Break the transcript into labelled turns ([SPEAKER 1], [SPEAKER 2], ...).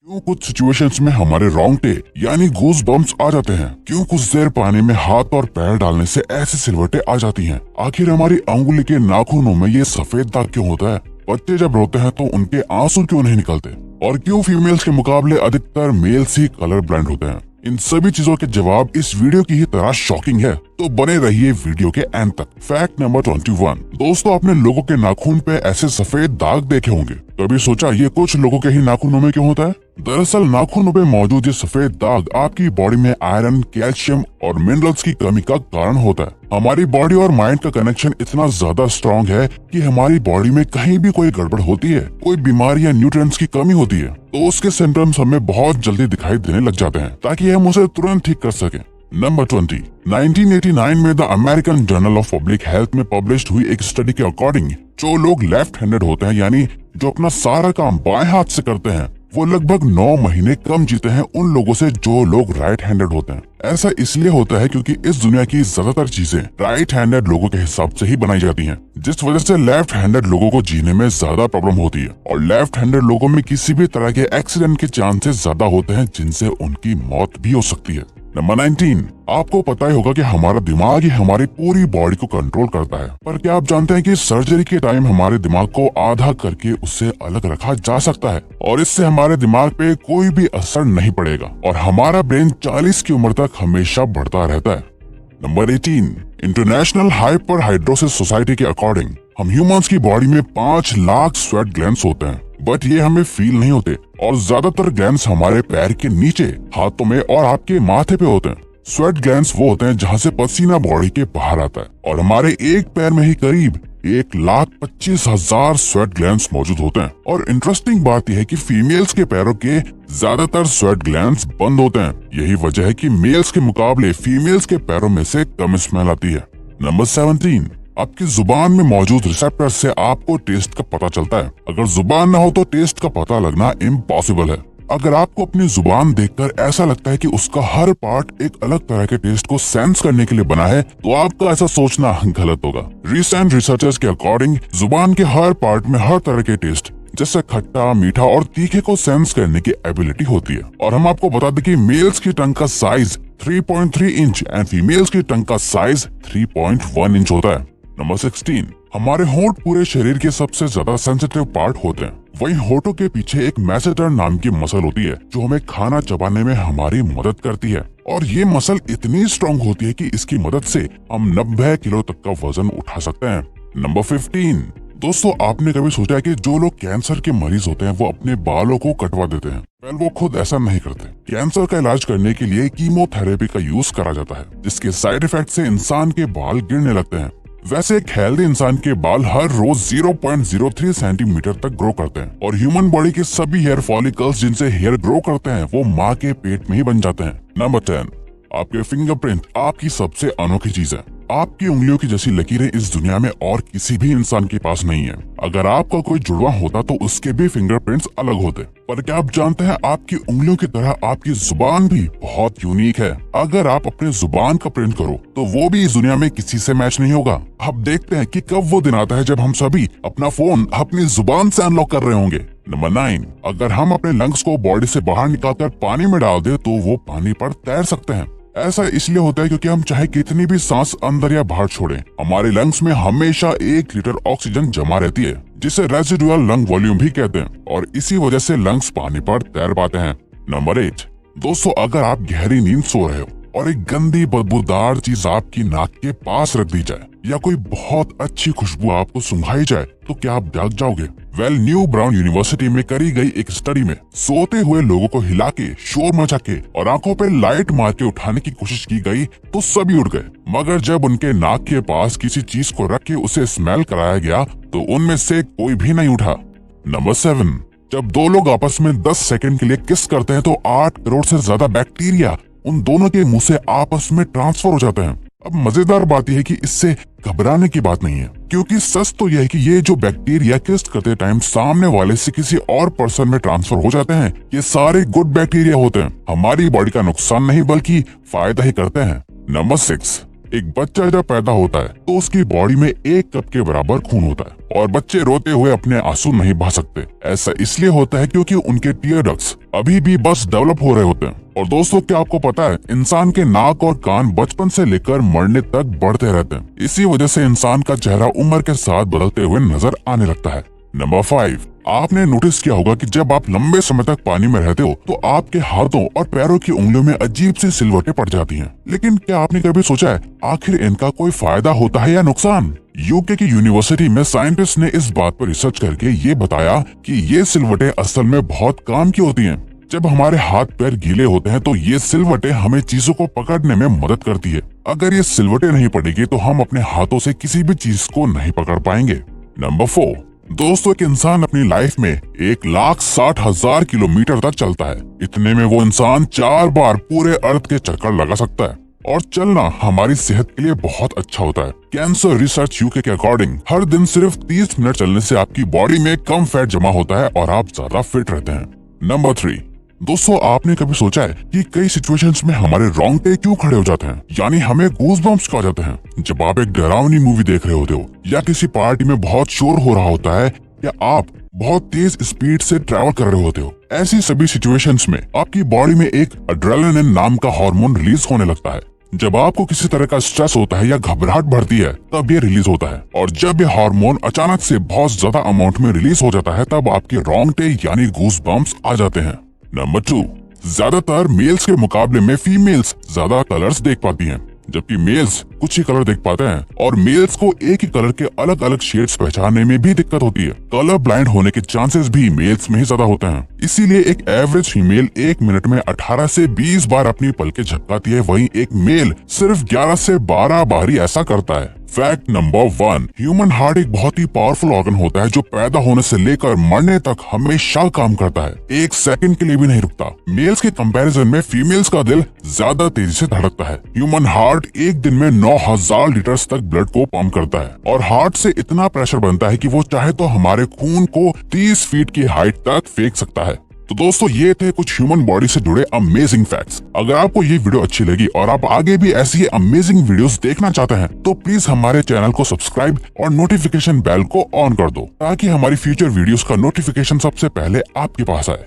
[SPEAKER 1] क्यों कुछ सिचुएशंस में हमारे रोंगटे यानी गूज बम्प्स आ जाते हैं? क्यों कुछ देर पानी में हाथ और पैर डालने से ऐसी सिलवटें आ जाती हैं? आखिर हमारी अंगुली के नाखूनों में ये सफेद दाग क्यों होता है? बच्चे जब रोते हैं तो उनके आंसू क्यों नहीं निकलते? और क्यों फीमेल्स के मुकाबले अधिकतर मेल्स ही कलर ब्लाइंड होते हैं? इन सभी चीजों के जवाब इस वीडियो की ही तरह शॉकिंग है, तो बने रहिए वीडियो के एंड तक। Fact number 21। दोस्तों, आपने लोगों के नाखून पे ऐसे सफेद दाग देखे होंगे। कभी सोचा ये कुछ लोगों के ही नाखूनों में क्यों होता है? दरअसल नाखूनों पे मौजूद ये सफेद दाग आपकी बॉडी में आयरन, कैल्शियम और मिनरल्स की कमी का कारण होता है। हमारी बॉडी और माइंड का कनेक्शन इतना ज्यादा स्ट्रॉन्ग है कि हमारी बॉडी में कहीं भी कोई गड़बड़ होती है, कोई बीमारी या न्यूट्रिएंट्स की कमी होती है, तो उसके सिम्टम्स हमें बहुत जल्दी दिखाई देने लग जाते हैं, ताकि हम उसे तुरंत ठीक कर सकें। नंबर 20। 1989 में the American journal of public health में पब्लिश हुई एक स्टडी के अकॉर्डिंग जो लोग लेफ्ट हैंडेड होते हैं, यानी जो अपना सारा काम बाएं हाथ से करते हैं, वो लगभग 9 महीने कम जीते हैं उन लोगों से जो लोग राइट हैंडेड होते हैं। ऐसा इसलिए होता है क्योंकि इस दुनिया की ज्यादातर चीजें राइट हैंडेड लोगों के हिसाब से ही बनाई जाती हैं, जिस वजह से लेफ्ट हैंडेड लोगों को जीने में ज्यादा प्रॉब्लम होती है। और लेफ्ट हैंडेड लोगों में किसी भी तरह के एक्सीडेंट के चांसेस ज्यादा होते हैं, जिनसे उनकी मौत भी हो सकती है। नंबर 19। आपको पता ही होगा कि हमारा दिमाग ही हमारी पूरी बॉडी को कंट्रोल करता है, पर क्या आप जानते हैं कि सर्जरी के टाइम हमारे दिमाग को आधा करके उससे अलग रखा जा सकता है और इससे हमारे दिमाग पे कोई भी असर नहीं पड़ेगा और हमारा ब्रेन 40 की उम्र तक हमेशा बढ़ता रहता है। Number 18। International hyper hidrosis society के अकॉर्डिंग हम ह्यूमंस की बॉडी में 5 लाख स्वेट ग्लैंड्स होते हैं, बट ये हमें फील नहीं होते और ज्यादातर ग्लैंड्स हमारे पैर के नीचे, हाथों में और आपके माथे पे होते हैं। स्वेट ग्लैंड्स वो होते हैं जहाँ से पसीना बॉडी के बाहर आता है और हमारे एक पैर में ही करीब 1,25,000 स्वेट ग्लैंड्स मौजूद होते हैं। और इंटरेस्टिंग बात यह है कि फीमेल्स के पैरों के ज्यादातर स्वेट ग्लैंड्स बंद होते हैं। यही वजह है कि मेल्स के मुकाबले फीमेल्स के पैरों में से कम स्मेल आती है। नंबर 17। आपकी जुबान में मौजूद रिसेप्टर से आपको टेस्ट का पता चलता है। अगर जुबान ना हो तो टेस्ट का पता लगना इम्पॉसिबल है। अगर आपको अपनी जुबान देखकर ऐसा लगता है कि उसका हर पार्ट एक अलग तरह के टेस्ट को सेंस करने के लिए बना है, तो आपका ऐसा सोचना गलत होगा। रिसेंट रिसर्चर्स के अकॉर्डिंग जुबान के हर पार्ट में हर तरह के टेस्ट जैसे खट्टा, मीठा और तीखे को सेंस करने की एबिलिटी होती है। और हम आपको बता दें कि मेल्स की टंग का साइज 3.3 इंच एंड फीमेल्स की टंग का साइज 3.1 इंच होता है। नंबर 16। हमारे होंठ पूरे शरीर के सबसे ज्यादा सेंसिटिव पार्ट होते हैं। वहीं होठों के पीछे एक मैसेटर नाम की मसल होती है जो हमें खाना चबाने में हमारी मदद करती है और ये मसल इतनी स्ट्रॉन्ग होती है कि इसकी मदद से हम 90 किलो तक का वजन उठा सकते हैं। नंबर 15। दोस्तों, आपने कभी सोचा है कि जो लोग कैंसर के मरीज होते हैं वो अपने बालों को कटवा देते हैं? वेल, वो खुद ऐसा नहीं करते। कैंसर का इलाज करने के लिए कीमोथेरेपी का यूज करा जाता है, जिसके साइड इफेक्ट से इंसान के बाल गिरने लगते हैं। वैसे एक हेल्दी इंसान के बाल हर रोज 0.03 सेंटीमीटर तक ग्रो करते हैं और ह्यूमन बॉडी के सभी हेयर फॉलिकल्स जिनसे हेयर ग्रो करते हैं वो माँ के पेट में ही बन जाते हैं। नंबर 10। आपके फिंगरप्रिंट आपकी सबसे अनोखी चीज है। आपकी उंगलियों की जैसी लकीरें इस दुनिया में और किसी भी इंसान के पास नहीं है। अगर आपका कोई जुड़वा होता तो उसके भी फिंगरप्रिंट्स अलग होते। पर क्या आप जानते हैं आपकी उंगलियों की तरह आपकी जुबान भी बहुत यूनिक है। अगर आप अपने जुबान का प्रिंट करो तो वो भी इस दुनिया में किसी से मैच नहीं होगा। अब देखते हैं कि कब वो दिन आता है जब हम सभी अपना फोन अपनी जुबान से अनलॉक कर रहे होंगे। नंबर 9। अगर हम अपने लंग्स को बॉडी से बाहर निकालकर पानी में डाल दे तो वो पानी पर तैर सकते हैं। ऐसा इसलिए होता है क्योंकि हम चाहे कितनी भी सांस अंदर या बाहर छोड़ें, हमारे लंग्स में हमेशा 1 लीटर ऑक्सीजन जमा रहती है, जिसे रेजिडुअल लंग वॉल्यूम भी कहते हैं और इसी वजह से लंग्स पानी पर तैर पाते हैं। नंबर 8। दोस्तों, अगर आप गहरी नींद सो रहे हो और एक गंदी बदबूदार चीज आपकी नाक के पास रख दी जाए या कोई बहुत अच्छी खुशबू आपको सुंघाई जाए तो क्या आप जाग जाओगे? वेल, न्यू ब्राउन यूनिवर्सिटी में करी गई एक स्टडी में सोते हुए लोगों को हिला के, शोर मचा के और आंखों पे लाइट मार के उठाने की कोशिश की गई तो सभी उठ गए, मगर जब उनके नाक के पास किसी चीज को रख के उसे स्मेल कराया गया तो उनमें से कोई भी नहीं उठा। नंबर 7। जब दो लोग आपस में 10 सेकंड के लिए किस करते हैं तो 8 करोड़ से ज्यादा बैक्टीरिया उन दोनों के मुंह से आपस में ट्रांसफर हो जाते हैं। अब मजेदार बात यह है कि इससे घबराने की बात नहीं है, क्योंकि सच तो यह है कि ये जो बैक्टीरिया किस करते टाइम सामने वाले से किसी और पर्सन में ट्रांसफर हो जाते हैं, ये सारे गुड बैक्टीरिया होते हैं। हमारी बॉडी का नुकसान नहीं बल्कि फायदा ही करते हैं। नंबर 6। एक बच्चा जब पैदा होता है तो उसकी बॉडी में 1 कप के बराबर खून होता है और बच्चे रोते हुए अपने आंसू नहीं बहा सकते। ऐसा इसलिए होता है क्योंकि उनके टीयर डक्ट्स अभी भी बस डेवलप हो रहे होते हैं। और दोस्तों, क्या आपको पता है, इंसान के नाक और कान बचपन से लेकर मरने तक बढ़ते रहते हैं। इसी वजह से इंसान का चेहरा उम्र के साथ बदलते हुए नजर आने लगता है। नंबर 5, आपने नोटिस किया होगा कि जब आप लंबे समय तक पानी में रहते हो तो आपके हाथों और पैरों की उंगलियों में अजीब सी सिलवटें पड़ जाती हैं। लेकिन क्या आपने कभी सोचा है आखिर इनका कोई फायदा होता है या नुकसान? यूके की यूनिवर्सिटी में साइंटिस्ट ने इस बात पर रिसर्च करके ये बताया कि ये सिलवटें असल में बहुत काम की होती हैं। जब हमारे हाथ पैर गीले होते हैं तो ये सिलवटें हमें चीजों को पकड़ने में मदद करती है। अगर ये सिलवटें नहीं पड़ेगी तो हम अपने हाथों से किसी भी चीज को नहीं पकड़ पाएंगे। नंबर 4, दोस्तों, एक इंसान अपनी लाइफ में 1,60,000 किलोमीटर तक चलता है। इतने में वो इंसान 4 बार पूरे अर्थ के चक्कर लगा सकता है। और चलना हमारी सेहत के लिए बहुत अच्छा होता है। कैंसर रिसर्च यूके के अकॉर्डिंग हर दिन सिर्फ 30 मिनट चलने से आपकी बॉडी में कम फैट जमा होता है और आप ज्यादा फिट रहते हैं। नंबर 3, दोस्तों, आपने कभी सोचा है कि कई सिचुएशंस में हमारे रोंगटे क्यों खड़े हो जाते हैं, यानी हमें गूज बम्प्स क्यों आ जाते हैं? जब आप एक डरावनी मूवी देख रहे होते हो या किसी पार्टी में बहुत शोर हो रहा होता है या आप बहुत तेज स्पीड से ट्रैवल कर रहे होते हो, ऐसी सभी सिचुएशंस में आपकी बॉडी में एक एड्रेनालिन नाम का हार्मोन रिलीज होने लगता है। जब आपको किसी तरह का स्ट्रेस होता है या घबराहट बढ़ती है तब ये रिलीज होता है। और जब ये हार्मोन अचानक से बहुत ज्यादा अमाउंट में रिलीज हो जाता है तब आपके रोंगटे यानी गूज बम्प्स आ जाते हैं। नंबर 2, ज्यादातर मेल्स के मुकाबले में फीमेल्स ज्यादा कलर्स देख पाती हैं, जबकि मेल्स कुछ ही कलर देख पाते हैं। और मेल्स को एक ही कलर के अलग अलग शेड्स पहचानने में भी दिक्कत होती है। कलर ब्लाइंड होने के चांसेस भी मेल्स में ही ज्यादा होते हैं। इसीलिए एक एवरेज फीमेल 1 मिनट में 18 से 20 बार अपनी पलकें झपकाती है, वहीं एक मेल सिर्फ 11 से 12 बार ही ऐसा करता है। फैक्ट नंबर 1, ह्यूमन हार्ट एक बहुत ही पावरफुल ऑर्गन होता है जो पैदा होने से लेकर मरने तक हमेशा काम करता है, 1 सेकंड के लिए भी नहीं रुकता। मेल्स के कंपैरिजन में फीमेल्स का दिल ज्यादा तेजी से धड़कता है। ह्यूमन हार्ट एक दिन में 9,000 लीटर्स तक ब्लड को पंप करता है और हार्ट से इतना प्रेशर बनता है कि वो चाहे तो हमारे खून को 30 फीट की हाइट तक फेंक सकता है। तो दोस्तों, ये थे कुछ ह्यूमन बॉडी से जुड़े अमेजिंग फैक्ट्स। अगर आपको ये वीडियो अच्छी लगी और आप आगे भी ऐसी अमेजिंग वीडियोस देखना चाहते हैं तो प्लीज हमारे चैनल को सब्सक्राइब और नोटिफिकेशन बेल को ऑन कर दो ताकि हमारी फ्यूचर वीडियोस का नोटिफिकेशन सबसे पहले आपके पास आए।